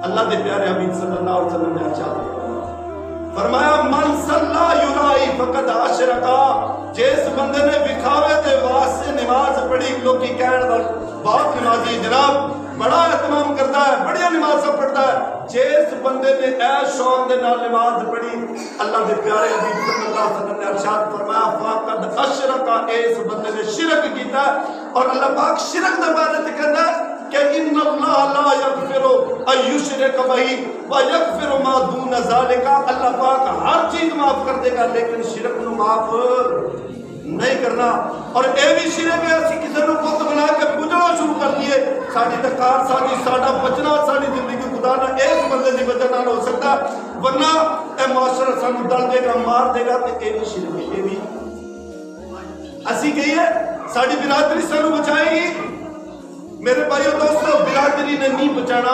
اللہ دے پیارے حبیب صلی اللہ علیہ وسلم نے ارشاد فرمایا من صلی یرائی فقد اشرکا، جس بندے نے دکھاوے دے واسطے نماز پڑھی، لوگی کہن دا بہت نمازی جناب بڑا اہتمام کرتا ہے، بڑی نمازیں پڑھتا ہے، جس بندے نے اے شوق دے نال نماز پڑھی، اللہ دے پیارے حبیب صلی اللہ علیہ وسلم نے ارشاد فرمایا فقد اشرکا، اس بندے نے شرک کیتا ہے۔ اور اللہ پاک شرک دے بارے تے کہندا ہے کہ ان اللہ لا یغفر ان یشرک بہ ویغفر ما دون ذالک، اللہ پاک ہر چیز معاف کر دے گا لیکن شرک نو معاف نہیں کرنا۔ اور اے بھی شرک ہے اسی کسی نے بت بنا کے پوجنا شروع کر دیے، ساری تکار ساڈا بچنا ساری زندگی خدا نہ اس بندے دی وجہ نال ہو سکتا، ورنہ اے معاشرہ سانو ڈل دے گا مار دے گا، تے اے بھی شرک ہے۔ اے بھی اسی کہیے ساری برادری سانو بچائے گی، میرے بھائیو دوستو برادری نے نہیں بچانا،